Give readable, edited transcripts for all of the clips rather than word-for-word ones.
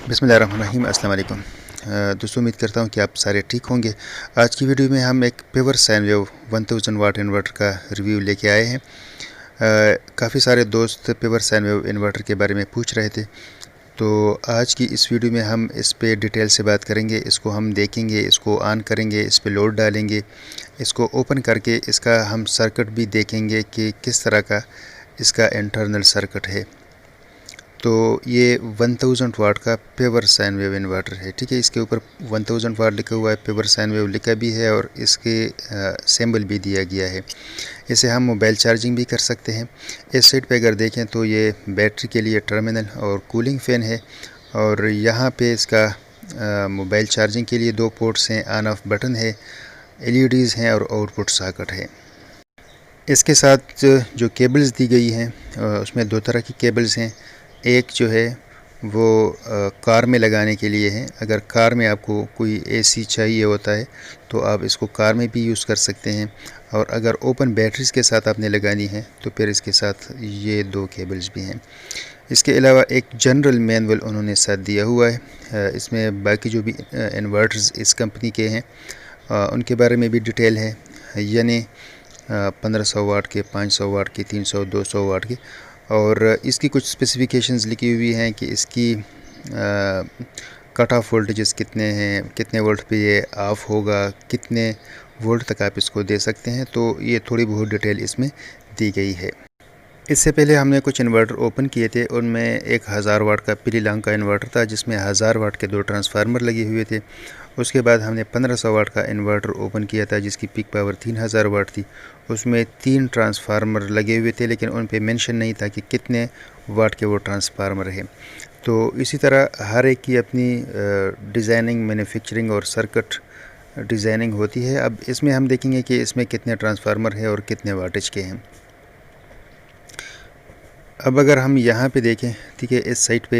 बिस्मिल्लाहिर्रहमानिर्रहीम। अस्सलाम वालेकुम। दोस्तों, उम्मीद करता हूँ कि आप सारे ठीक होंगे। आज की वीडियो में हम एक पेवर साइन वेव 1000 वाट इन्वर्टर का रिव्यू लेके आए हैं। काफ़ी सारे दोस्त पेवर साइन वेव इन्वर्टर के बारे में पूछ रहे थे, तो आज की इस वीडियो में हम इस पे डिटेल से बात करेंगे। इसको हम देखेंगे, इसको ऑन करेंगे, इस पे लोड डालेंगे, इसको ओपन करके इसका हम सर्किट भी देखेंगे कि किस तरह का इसका इंटरनल सर्किट है। तो ये 1000 वाट का पेवर साइन वेव इन्वर्टर है। ठीक है, इसके ऊपर 1000 वाट लिखा हुआ है, पेवर साइन वेव लिखा भी है और इसके सिंबल भी दिया गया है। इसे हम मोबाइल चार्जिंग भी कर सकते हैं। इस साइड पे अगर देखें तो ये बैटरी के लिए टर्मिनल और कूलिंग फ़ैन है, और यहाँ पे इसका मोबाइल चार्जिंग के लिए दो पोर्ट्स हैं, ऑन ऑफ बटन है, एलईडीज़ हैं और आउटपुट सॉकेट है। इसके साथ जो केबल्स दी गई हैं उसमें दो तरह की केबल्स हैं। एक जो है वो कार में लगाने के लिए है। अगर कार में आपको कोई एसी चाहिए होता है तो आप इसको कार में भी यूज़ कर सकते हैं, और अगर ओपन बैटरीज़ के साथ आपने लगानी है तो फिर इसके साथ ये दो केबल्स भी हैं। इसके अलावा एक जनरल मैनुअल उन्होंने साथ दिया हुआ है। इसमें बाकी जो भी इन्वर्टर्स इस कंपनी के हैं उनके बारे में भी डिटेल है, यानी 1500 वाट के, 500 वाट के, 300, 200 वाट के, और इसकी कुछ स्पेसिफिकेशंस लिखी हुई हैं कि इसकी कट ऑफ वोल्टेजेस कितने हैं, कितने वोल्ट पे ये ऑफ होगा, कितने वोल्ट तक आप इसको दे सकते हैं। तो ये थोड़ी बहुत डिटेल इसमें दी गई है। इससे पहले हमने कुछ इन्वर्टर ओपन किए थे, उनमें एक 1000 वाट का पिलीलांग का इन्वर्टर था जिसमें 1000 वाट के दो ट्रांसफार्मर लगे हुए थे। उसके बाद हमने 1500 वाट का इन्वर्टर ओपन किया था जिसकी पीक पावर 3000 वाट थी। उसमें 3 ट्रांसफार्मर लगे हुए थे, लेकिन उन पे मेंशन नहीं था कि कितने वाट के वो ट्रांसफार्मर हैं। तो इसी तरह हर एक की अपनी डिज़ाइनिंग, मैन्युफैक्चरिंग और सर्किट डिज़ाइनिंग होती है। अब इसमें हम देखेंगे कि इसमें कितने ट्रांसफार्मर हैं और कितने वाटेज के हैं। अब अगर हम यहाँ पे देखें, ठीक है, इस साइड पे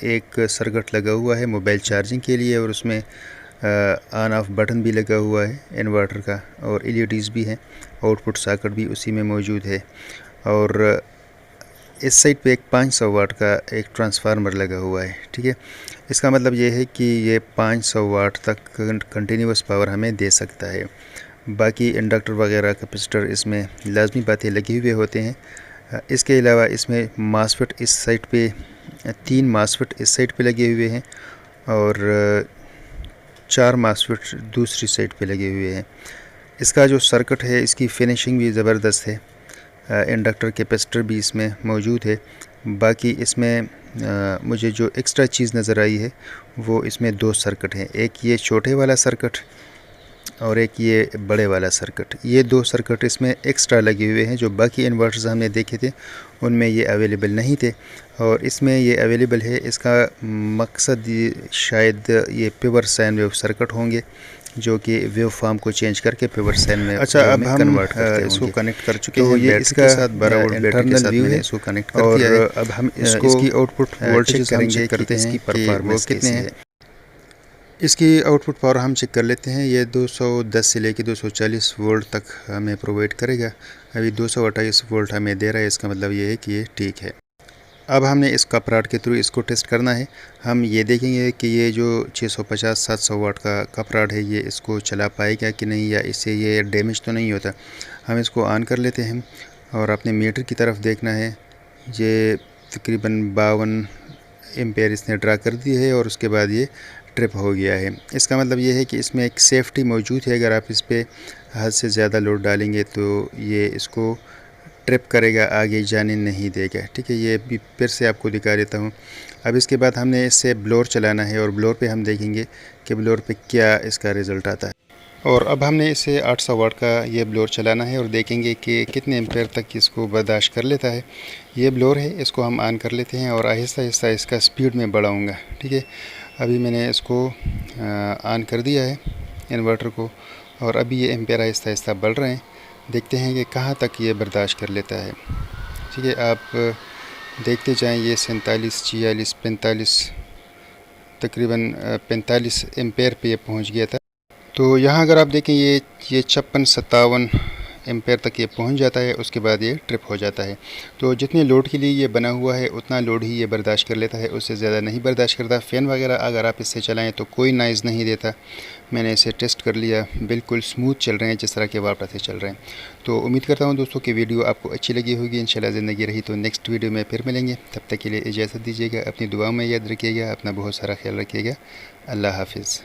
एक सर्किट लगा हुआ है मोबाइल चार्जिंग के लिए, और उसमें ऑन ऑफ बटन भी लगा हुआ है इन्वर्टर का, और एलईडीज़ भी हैं, आउटपुट सॉकेट भी उसी में मौजूद है। और इस साइड पे एक 500 वाट का एक ट्रांसफार्मर लगा हुआ है। ठीक है, इसका मतलब ये है कि ये 500 वाट तक कंटिन्यूस पावर हमें दे सकता है। बाकी इंडक्टर वगैरह, कैपेसिटर इसमें लाजमी बातें लगे हुए होते हैं। इसके अलावा इसमें मासफेट इस साइड पे 3 मासफेट इस साइड पे लगे हुए हैं, और 4 मासफेट दूसरी साइड पे लगे हुए हैं। इसका जो सर्किट है, इसकी फिनिशिंग भी ज़बरदस्त है। इंडक्टर कैपेसिटर भी इसमें मौजूद है। बाकी इसमें मुझे जो एक्स्ट्रा चीज़ नज़र आई है वो इसमें 2 सर्किट हैं, एक ये छोटे वाला सर्किट और एक ये बड़े वाला सर्किट। ये 2 सर्किट इसमें एक्स्ट्रा लगे हुए हैं, जो बाकी इन्वर्टर्स हमने देखे थे उनमें ये अवेलेबल नहीं थे, और इसमें ये अवेलेबल है। इसका मकसद शायद ये पेवर साइन वेव सर्किट होंगे, जो कि वेव फॉर्म को चेंज करके पेवर साइन में अब हम कन्वर्ट करते इसको कनेक्ट कर चुके हैं। ये इसका साथ 12 वोल्ट बैटरी के साथ मैंने इसको कनेक्ट कर दिया है। अब हम इसकी आउटपुट वोल्टेज चेक करते हैं कि परफॉर्मेंस कितने हैं। इसकी आउटपुट पावर हम चेक कर लेते हैं। ये 210 से लेके 240 वोल्ट तक हमें प्रोवाइड करेगा। अभी 228 वोल्ट हमें दे रहा है, इसका मतलब ये है कि ये ठीक है। अब हमने इस कपराट के थ्रू इसको टेस्ट करना है। हम ये देखेंगे कि ये जो 650-700 वाट का कपराट है, ये इसको चला पाएगा कि नहीं, या इससे ये डैमेज तो नहीं होता। हम इसको ऑन कर लेते हैं और अपने मीटर की तरफ देखना है। ये तकरीबन 52 एम्पेयर इसने ड्रा कर दी है, और उसके बाद ये ट्रिप हो गया है। इसका मतलब ये है कि इसमें एक सेफ्टी मौजूद है। अगर आप इस पर हद से ज़्यादा लोड डालेंगे तो ये इसको ट्रिप करेगा, आगे जाने नहीं देगा। ठीक है, ये भी फिर से आपको दिखा देता हूँ। अब इसके बाद हमने इससे ब्लोअर चलाना है, और ब्लोअर पे हम देखेंगे कि ब्लोअर पे क्या इसका रिज़ल्ट आता है। और अब हमने इसे 800 वाट का ये ब्लोअर चलाना है, और देखेंगे कि कितने एम्पेयर तक इसको बर्दाश्त कर लेता है। ये ब्लोअर है, इसको हम ऑन कर लेते हैं और आहिस्ता आहिस्ता इसका स्पीड में बढ़ाऊँगा। ठीक है, अभी मैंने इसको ऑन कर दिया है इन्वर्टर को, और अभी ये एम्पेयर आहिस्ता आहिस्ता बढ़ रहे हैं। देखते हैं कि कहाँ तक ये बर्दाश्त कर लेता है। ठीक है, आप देखते जाएं। ये 47, 46, 45, तकरीबन 45 एम्पेयर पे ये पहुँच गया था। तो यहाँ अगर आप देखें, ये 56, 57 एम्पेयर तक ये पहुंच जाता है, उसके बाद ये ट्रिप हो जाता है। तो जितने लोड के लिए ये बना हुआ है उतना लोड ही ये बर्दाश्त कर लेता है, उससे ज़्यादा नहीं बर्दाश्त करता। फ़ैन वगैरह अगर आप इससे चलाएँ तो कोई नॉइज़ नहीं देता। मैंने इसे टेस्ट कर लिया, बिल्कुल स्मूथ चल रहे हैं जिस तरह के वापस से चल रहे हैं। तो उम्मीद करता हूँ दोस्तों कि वीडियो आपको अच्छी लगी होगी। इंशाल्लाह ज़िंदगी रही तो नेक्स्ट वीडियो में फिर मिलेंगे। तब तक के लिए इजाज़त दीजिएगा, अपनी दुआओं में याद रखिएगा, अपना बहुत सारा ख्याल रखिएगा। अल्लाह हाफिज़।